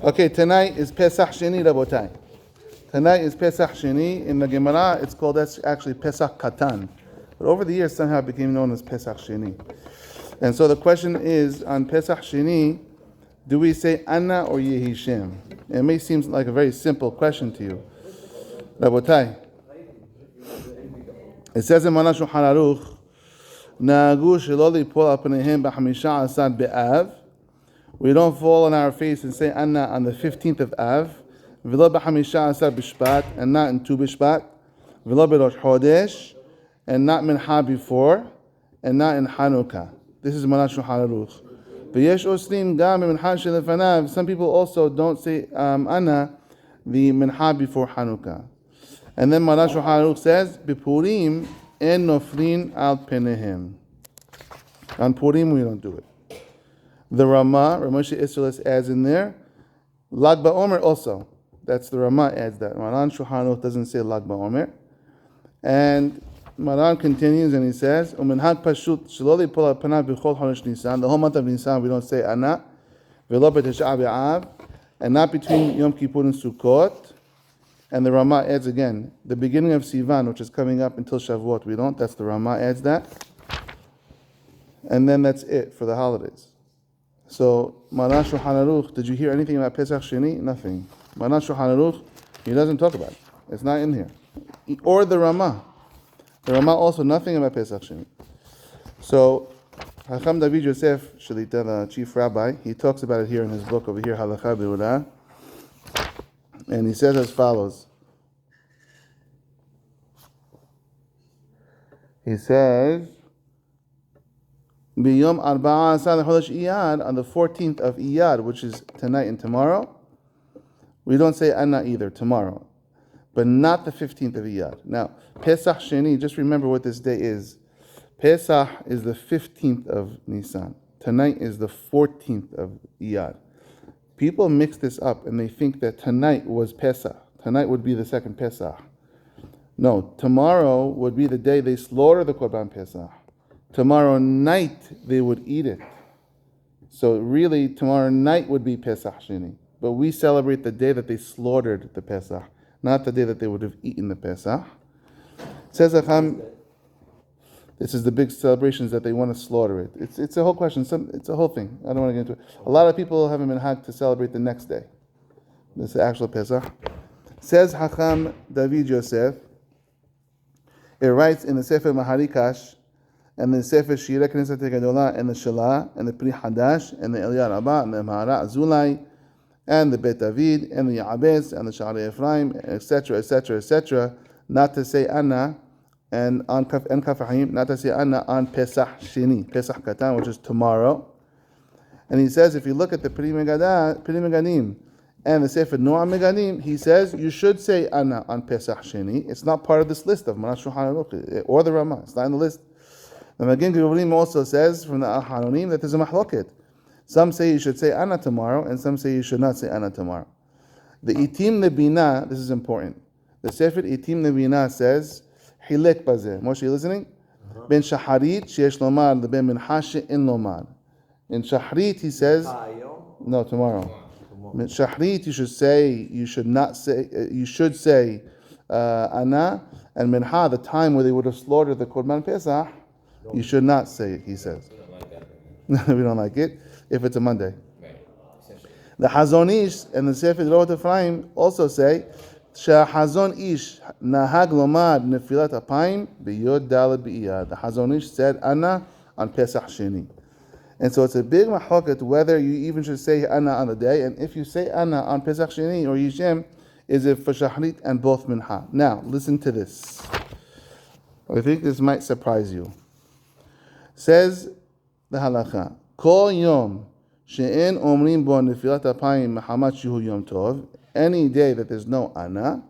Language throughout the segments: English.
Okay, tonight is Pesach Sheni, Rabotai. Tonight is Pesach Sheni. In the Gemara, it's called, that's actually Pesach Katan. But over the years, somehow it became known as Pesach Sheni. And so the question is, on Pesach Sheni, do we say Anna or Yehi Shem? It may seem like a very simple question to you. Rabotai. It says in Shulchan Aruch, Na'agu shelo lipol al panehem b'chamisha asar be'av. We don't fall on our face and say Anna on the 15th of Av, v'lo b'chamisha asar b'shvat, and not in Tu b'shvat, v'lo b'rosh chodesh, and not mincha before, and not in Hanukkah. This is Shulchan Aruch. V'yesh oslim gam mincha shelefanav. Some people also don't say Anna, the mincha before Hanukkah. And then Shulchan Aruch says, B'purim en noflin al penehem. On Purim we don't do it. The Ramoshe Isserles adds in there, Lag BaOmer also. That's the Ramah adds that. Maran Shulchan Aruch doesn't say Lag BaOmer. And Maran continues and he says, Uminhag pashut shelo lipol al panav b'chol chodesh Nisan. The whole month of Nisan we don't say Anna. V'lo b'tish'a b'av. And not between Yom Kippur and Sukkot. And the Ramah adds again, the beginning of Sivan, which is coming up until Shavuot, we don't. That's the Ramah adds that. And then that's it for the holidays. So, Maran Shulchan Aruch, did you hear anything about Pesach Sheni? Nothing. Maran Shulchan Aruch, he doesn't talk about it. It's not in here. Or the Ramah. The Ramah also nothing about Pesach Sheni. So, Hacham David Yosef Shalita, the chief rabbi, he talks about it here in his book over here, Halacha Be'udah. And he says as follows. He says, B'yom arba'a asar lechodesh Iyar, on the 14th of Iyar, which is tonight and tomorrow, we don't say Anna either, tomorrow. But not the 15th of Iyar. Now, Pesach Sheni, just remember what this day is. Pesach is the 15th of Nisan. Tonight is the 14th of Iyar. People mix this up and they think that tonight was Pesach. Tonight would be the second Pesach. No, tomorrow would be the day they slaughter the Korban Pesach. Tomorrow night they would eat it. So really, tomorrow night would be Pesach Sheni. But we celebrate the day that they slaughtered the Pesach, not the day that they would have eaten the Pesach. It says Acham, this is the big celebrations that they want to slaughter it. It's a whole question. It's a whole thing. I don't want to get into it. A lot of people have a minhag to celebrate the next day. This is the actual Pesach. Says Hacham David Yosef. It writes in the Sefer Maharikash, and the Sefer Shirei Knesset Gedolah, and the Shalah, and the Pri Hadash, and the Eliyah Rabbah, and the Mahara Azulai, and the Bet David, and the Ya'abez, and the Shaarey Ephraim, etc., etc., etc., not to say Anna, and on Kaf and Kafahim, not to say Anna on Pesach Sheni, Pesach Katan, which is tomorrow. And he says, if you look at the Pri Megadim and the Sefer Noam Megadim, he says you should say Anna on Pesach Sheni. It's not part of this list of Maran Shulchan Aruch or the Ramah. It's not in the list. The Magen Gevurlim also says from the Aharonim that there's a mahloket. Some say you should say Anna tomorrow, and some say you should not say Anna tomorrow. The Itim Nebina, this is important. The Sefer Itim Nebina says, Hilek bazeh. Moshe, you listening? Ben Shaharit sheyesh lomar leben mincha she'en lomar. In Shaharit he says, no, tomorrow. In Shaharit you should say Anna, and mincha, the time where they would have slaughtered the Korban Pesach, you should not say it, he says. We don't like it if it's a Monday. The Hazon Ish and the Sefer Dorot Ephraim also say, Hazon Ish nahag lomar nefilat apayim b'yod daled b'iyad. The Hazon Ish said Anna on Pesach Sheni. And so it's a big mahloket whether you even should say Anna on the day, and if you say Anna on Pesach Sheni or Yishem, is it for Shahrit and both mincha. Now, listen to this. I think this might surprise you. Says the Halacha, Kol Yom she'en omrim bo nefilat apayim mahamat shehu yom tov. Any day that there's no Anna,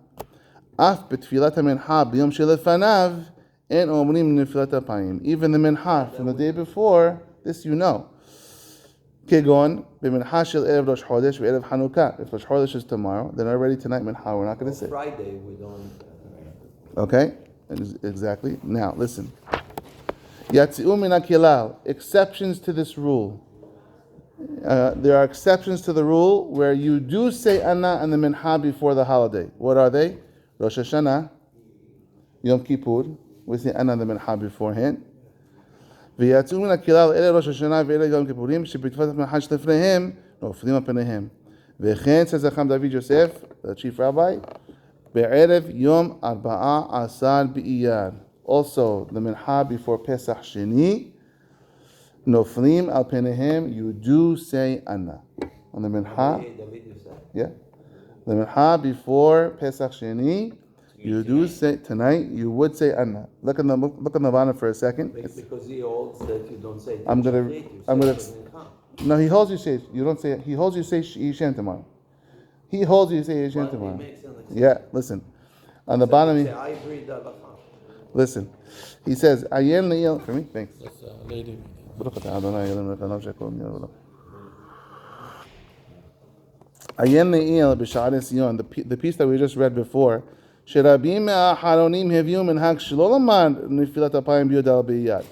af b'tfilat ha-mincha b'yom shelefanav en omrim nefilat apayim. Even the mincha from the day before, this you know. Kegon b'mincha shel erev rosh chodesh v'erev Hanukkah. If rosh chodesh is tomorrow, then already tonight mincha we're not going to say. Friday we don't. Okay, exactly. Now listen. Yatzi'u min hakilal. Exceptions to this rule. There are exceptions to the rule where you do say Anna and the Minha before the holiday. What are they? Rosh Hashanah, Yom Kippur. We say Anna and the Minha beforehand. ויצאו מן הקהילה לאלה ראש השנה ואלה יום כיפורים שבתקופת המנחה שלפניהם נופלים על פניהם. וכן says Chacham David Yosef, the chief rabbi, בערב יום 14 באייר. Also, the mincha before Pesach Sheni, noflim al penehem, you do say Anna. On the mincha, yeah. The mincha before Pesach Sheni, you do say, tonight, you would say Anna. Look on the bottom for a second. Because he holds that you don't say no, he holds you say, you don't say, he holds you say Yishem tomorrow. He holds you say Yishem tomorrow. Yeah, listen. On the bottom, I agree the halacha. Listen, he says, Ayen le'il, for me? Thanks. Lady. Ayen le'il b'sha'ar Sion, the piece that we just read before, Sherabim ha'aharonim heviu minhag shelo lamad nefilat apayim b'yodal b'iyad.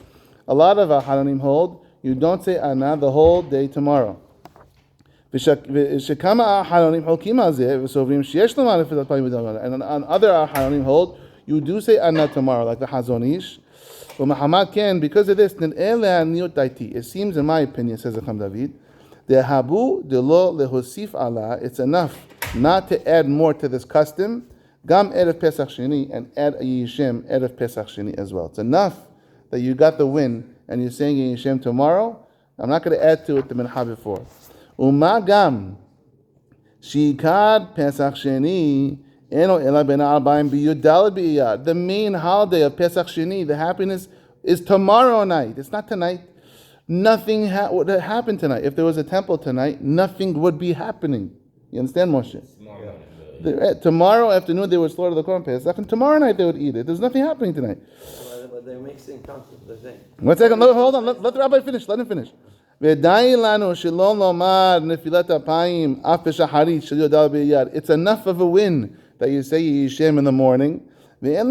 A lot of aharonim hold, you don't say Anna the whole day tomorrow. V'shekama aharonim holkim al zeh v'sovrim sheyesh lamad nefilat apayim b'yodal b'iyad. And on other aharonim hold, you do say Anna tomorrow, like the Hazon Ish. Muhammad can, because of this, it seems, in my opinion, says Chacham David, it's enough not to add more to this custom. Gam erev pesach sheni, and add a yishem erev pesach sheni as well. It's enough that you got the win and you're saying a yishem tomorrow. I'm not going to add to it the mincha before. Uma gam shikad pesach sheni. The main holiday of Pesach Sheni, the happiness, is tomorrow night. It's not tonight. Nothing would happen tonight. If there was a temple tonight, nothing would be happening. You understand, Moshe? Tomorrow afternoon they would slaughter the Korban Pesach, and tomorrow night they would eat it. There's nothing happening tonight. But they're mixing concepts, the thing. 1 second, hold on. Let the rabbi finish. Let him finish. It's enough of a win that you say Yishem in the morning. It's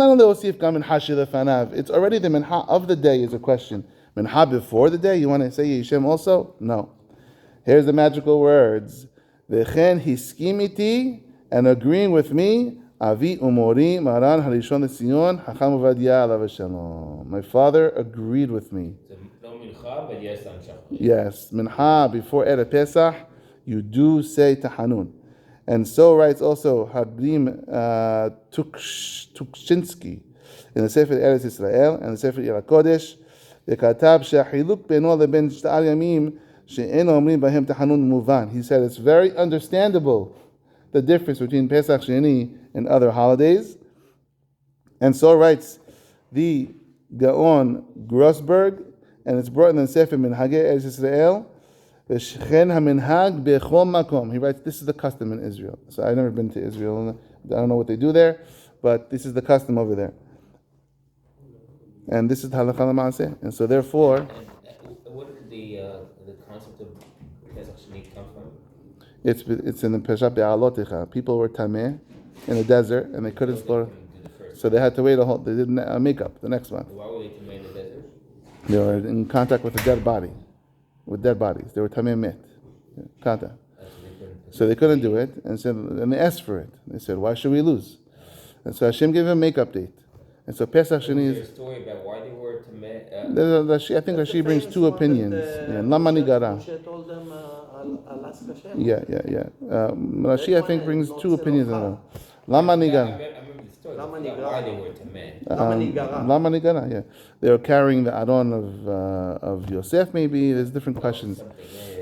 already the minha of the day is a question. Minha before the day, you want to say Yishem also? No. Here's the magical words. V'chen hiskimiti, and agreeing with me, Avi umori maran harishon l'tzion hacham uvadia alav shalom. My father agreed with me. No mincha, but yes, yes, minha before erev pesach, you do say tahanun. And so writes also Habrim Tukshinsky in the Sefer Eretz Israel and the Sefer Ira Kodesh. V'katab she'achiluk beno leben sh'al yamim she'eno omrim bahem tahanun muvan. He said it's very understandable the difference between Pesach Sheni and other holidays. And so writes the Gaon Grossberg, and it's brought in the Sefer Minhagei Eretz Israel. He writes, this is the custom in Israel. So I've never been to Israel. I don't know what they do there, but this is the custom over there. And this is Halacha l'maaseh. And so therefore... Where did the concept of Pesach Sheni come from? It's in the Pesach Be'alotecha. People were tameh in the desert, and they couldn't slaughter. So they had to wait they did makeup the next month. Why were they tameh in the desert? They were in contact with a dead body. With dead bodies. They were tamei met. Kata. So they couldn't do it, and they asked for it. They said, why should we lose? And so Hashem gave them a make-up date. And so Pesach Sheni is... Is there a story about why they were tamei? I think Rashi brings two opinions. Lama nigara. Moshe told them, Alaska Shem. Yeah. Rashi, I think, brings two opinions on them. Lama nigara. I remember the story. Why they were tamei. Lama nigara, yeah. They were carrying the Aron of Yosef, maybe. There's different questions.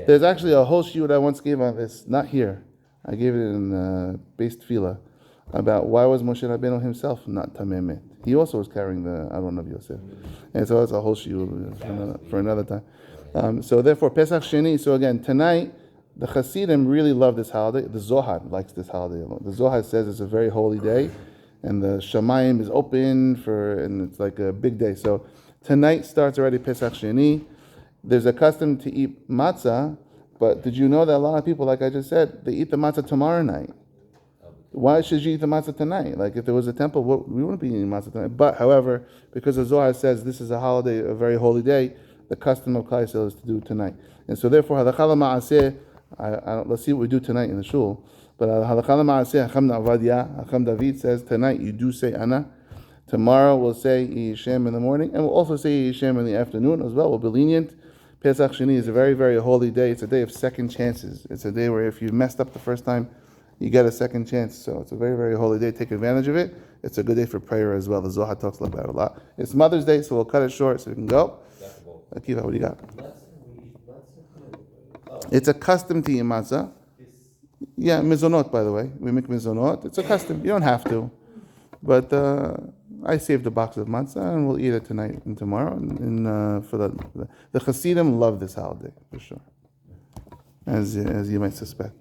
There's actually a whole shiur I once gave on this, not here. I gave it in Beis Tefillah, about why was Moshe Rabbeinu himself not tamei met. He also was carrying the Aron of Yosef. And so that's a whole shiur for another time. So therefore, Pesach Sheni, so again, tonight, the Hasidim really love this holiday. The Zohar likes this holiday. The Zohar says it's a very holy day, and the Shamayim is open and it's like a big day. So tonight starts already Pesach Sheni. There's a custom to eat matzah, but did you know that a lot of people, like I just said, they eat the matzah tomorrow night? Why should you eat the matzah tonight? Like if there was a temple, we wouldn't be eating matzah tonight. But however, because the Zohar says this is a holiday, a very holy day, the custom of Klal Yisrael is to do tonight. And so therefore, halacha ma'aseh, let's see what we do tonight in the shul. But halacha ma'aseh, Hacham Na'avadia, Hacham David says, tonight you do say ana. Tomorrow we'll say yehi shem in the morning, and we'll also say yehi shem in the afternoon as well. We'll be lenient. Pesach Sheni is a very, very holy day. It's a day of second chances. It's a day where if you messed up the first time, you get a second chance. So it's a very, very holy day. Take advantage of it. It's a good day for prayer as well. The Zohar talks about it a lot. It's Mother's Day, so we'll cut it short so we can go. Akiva, what do you got? It's a custom to eat matzah. Yeah, mizonot, by the way. We make mizonot. It's a custom. You don't have to. But I saved a box of matzah, and we'll eat it tonight and tomorrow. And for the Hasidim love this holiday, for sure. As you might suspect.